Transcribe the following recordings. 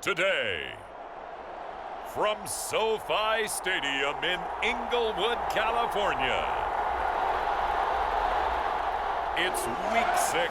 today. From SoFi Stadium in Inglewood, California, it's Week 6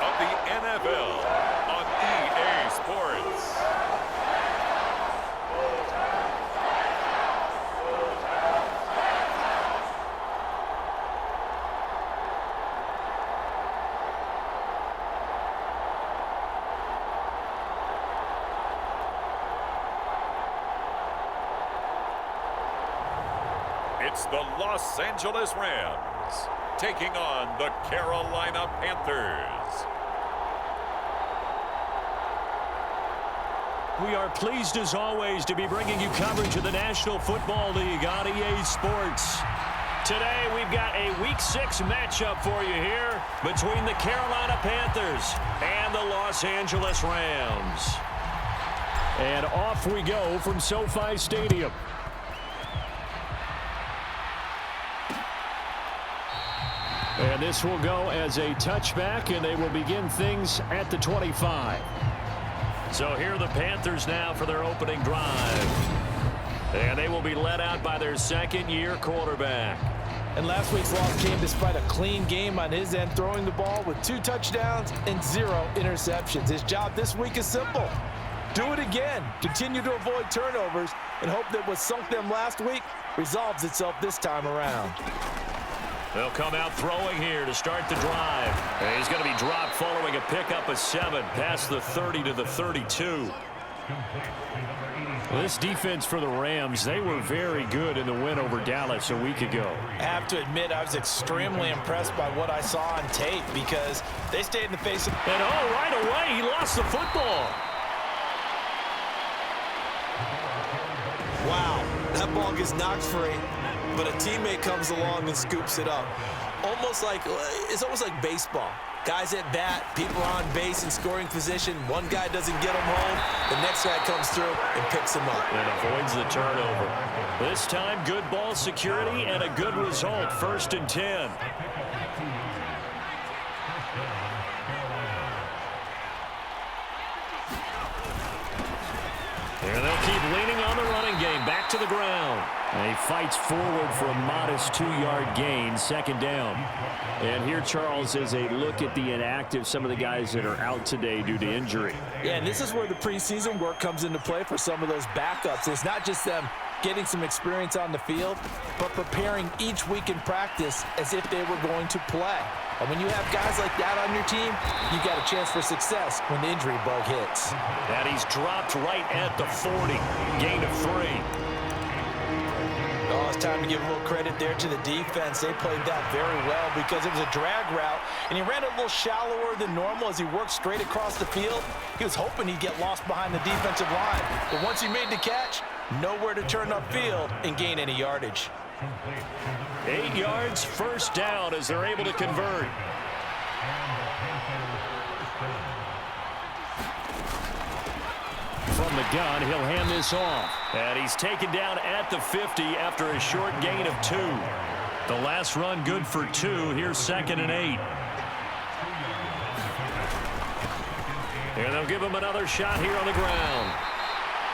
of the NFL on EA Sports. It's the Los Angeles Rams taking on the Carolina Panthers. We are pleased as always to be bringing you coverage of the National Football League on EA Sports. Today we've got a Week 6 matchup for you here between the Carolina Panthers and the Los Angeles Rams. And off we go from SoFi Stadium. And this will go as a touchback, and they will begin things at the 25. So here are the Panthers now for their opening drive. And they will be led out by their second-year quarterback. And last week's loss came despite a clean game on his end, throwing the ball with 2 touchdowns and 0 interceptions. His job this week is simple. Do it again. Continue to avoid turnovers and hope that what sunk them last week resolves itself this time around. They'll come out throwing here to start the drive. And he's going to be dropped following a pickup of 7 past the 30 to the 32. Well, this defense for the Rams, they were very good in the win over Dallas a week ago. I have to admit, I was extremely impressed by what I saw on tape because they stayed in the face of... And right away, he lost the football. Wow, that ball gets knocked free. But a teammate comes along and scoops it up. It's almost like baseball. Guys at bat, people are on base in scoring position. One guy doesn't get him home. The next guy comes through and picks him up. And avoids the turnover. This time, good ball security and a good result. 1st and 10. And they'll keep leaning on the running game. Back to the ground. And he fights forward for a modest 2-yard gain, 2nd down. And here, Charles, is a look at the inactive, some of the guys that are out today due to injury. Yeah, and this is where the preseason work comes into play for some of those backups. It's not just them getting some experience on the field, but preparing each week in practice as if they were going to play. And when you have guys like that on your team, you got a chance for success when the injury bug hits. And he's dropped right at the 40. Gain of 3. Oh, it's time to give a little credit there to the defense. They played that very well because it was a drag route, and he ran a little shallower than normal as he worked straight across the field. He was hoping he'd get lost behind the defensive line. But once he made the catch, nowhere to turn upfield and gain any yardage. 8 yards, 1st down as they're able to convert. From the gun, he'll hand this off. And he's taken down at the 50 after a short gain of 2. The last run good for 2. Here's 2nd and 8. And they'll give him another shot here on the ground.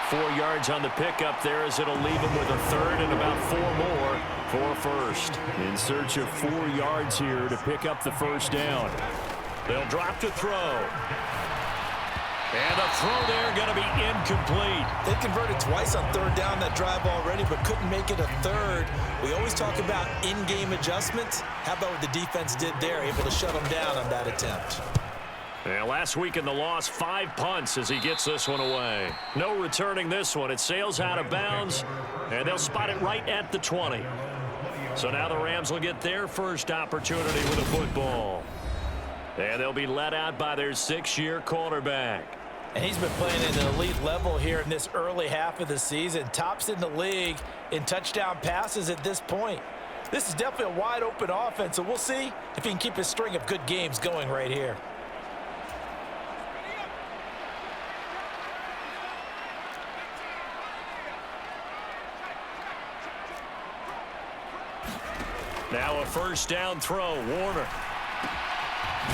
4 yards on the pickup there as it'll leave him with a 3rd and about 4 more for 1st. In search of 4 yards here to pick up the 1st down. They'll drop to throw. And the throw there going to be incomplete. They converted twice on 3rd down that drive already, but couldn't make it a 3rd. We always talk about in-game adjustments. How about what the defense did there, able to shut them down on that attempt? Yeah, last week in the loss, 5 punts as he gets this one away. No returning this one. It sails out of bounds, and they'll spot it right at the 20. So now the Rams will get their first opportunity with a football. And they'll be let out by their 6-year quarterback. And he's been playing at an elite level here in this early half of the season. Tops in the league in touchdown passes at this point. This is definitely a wide-open offense, so we'll see if he can keep his string of good games going right here. Now a 1st down throw. Warner.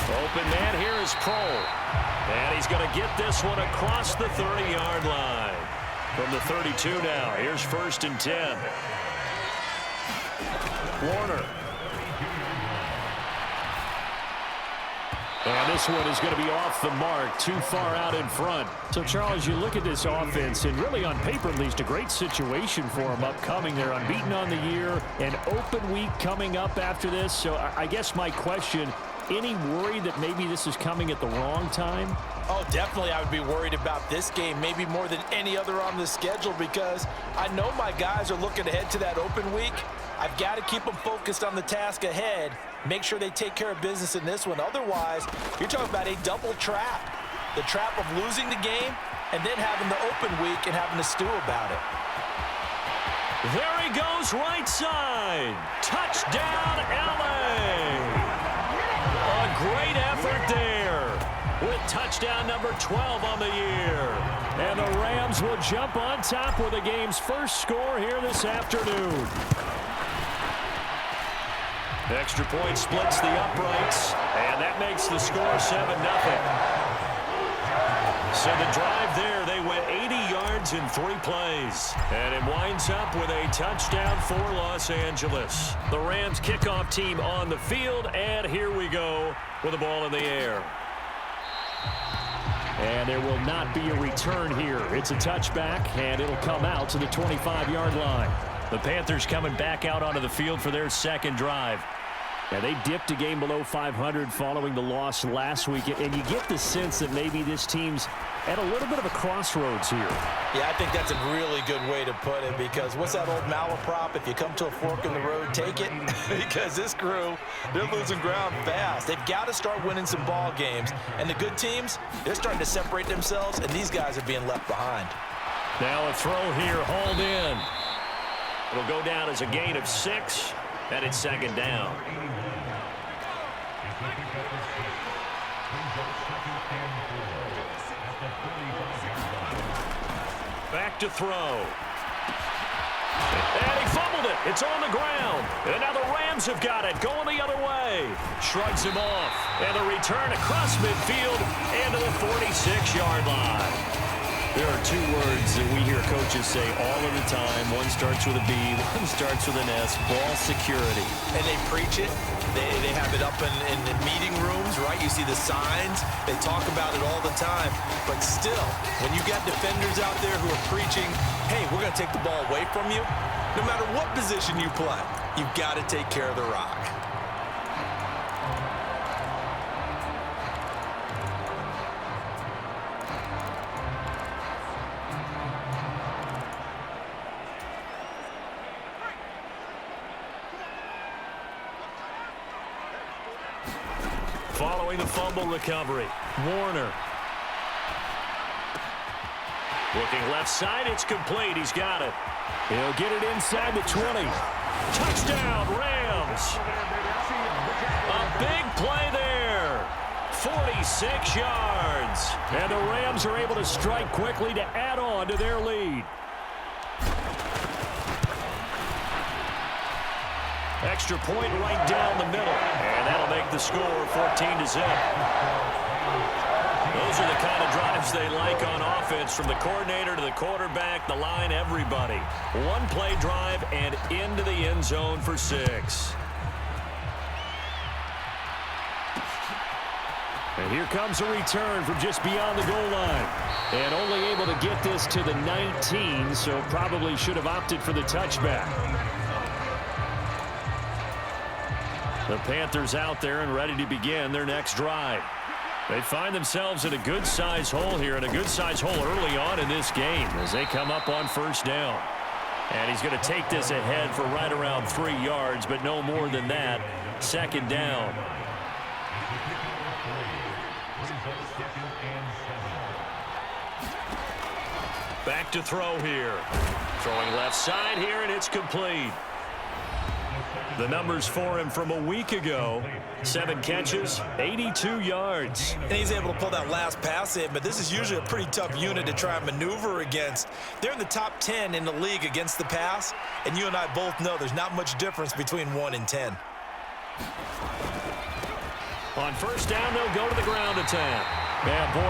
Open man here is Prohl. And he's going to get this one across the 30-yard line. From the 32 now, here's 1st and 10. Warner. And this one is going to be off the mark, too far out in front. So, Charles, you look at this offense, and really on paper at least, a great situation for them upcoming. They're unbeaten on the year, an open week coming up after this. So I guess my question, any worry that maybe this is coming at the wrong time? Oh, definitely I would be worried about this game, maybe more than any other on the schedule, because I know my guys are looking ahead to that open week. I've got to keep them focused on the task ahead, make sure they take care of business in this one. Otherwise, you're talking about a double trap. The trap of losing the game and then having the open week and having to stew about it. There he goes, right side. Touchdown, LA. A great effort there with touchdown number 12 on the year. And the Rams will jump on top with the game's first score here this afternoon. Extra point splits the uprights, and that makes the score 7-0. So the drive there, they went 80 yards in 3 plays. And it winds up with a touchdown for Los Angeles. The Rams kickoff team on the field, and here we go with the ball in the air. And there will not be a return here. It's a touchback, and it'll come out to the 25-yard line. The Panthers coming back out onto the field for their second drive. Now, they dipped a game below 500 following the loss last week, and you get the sense that maybe this team's at a little bit of a crossroads here. Yeah, I think that's a really good way to put it, because what's that old malaprop? If you come to a fork in the road, take it. Because this crew, they're losing ground fast. They've got to start winning some ball games. And the good teams, they're starting to separate themselves, and these guys are being left behind. Now a throw here, hauled in. It'll go down as a gain of 6, and it's second down. Back to throw. And he fumbled it. It's on the ground. And now the Rams have got it. Going the other way. Shrugs him off. And the return across midfield and to the 46-yard line. There are 2 words that we hear coaches say all of the time. One starts with a B, one starts with an S, ball security. And they preach it. They have it up in meeting rooms, right? You see the signs. They talk about it all the time. But still, when you got defenders out there who are preaching, hey, we're going to take the ball away from you, no matter what position you play, you've got to take care of the rock. Following the fumble recovery, Warner. Looking left side, it's complete. He's got it. He'll get it inside the 20. Touchdown, Rams. A big play there. 46 yards. And the Rams are able to strike quickly to add on to their lead. Extra point right down the middle. And that'll make the score 14-0. Those are the kind of drives they like on offense, from the coordinator to the quarterback, the line, everybody. 1-play drive and into the end zone for 6. And here comes a return from just beyond the goal line. And only able to get this to the 19, so probably should have opted for the touchback. The Panthers out there and ready to begin their next drive. They find themselves in a good-sized hole here, and a good-sized hole early on in this game as they come up on first down. And he's going to take this ahead for right around 3 yards, but no more than that. Second down. Back to throw here. Throwing left side here, and it's complete. The numbers for him from a week ago: 7 catches, 82 yards. And he's able to pull that last pass in, but this is usually a pretty tough unit to try and maneuver against. They're in the top 10 in the league against the pass, and you and I both know there's not much difference between 1 and 10. On first down, they'll go to the ground attack. Man, boy.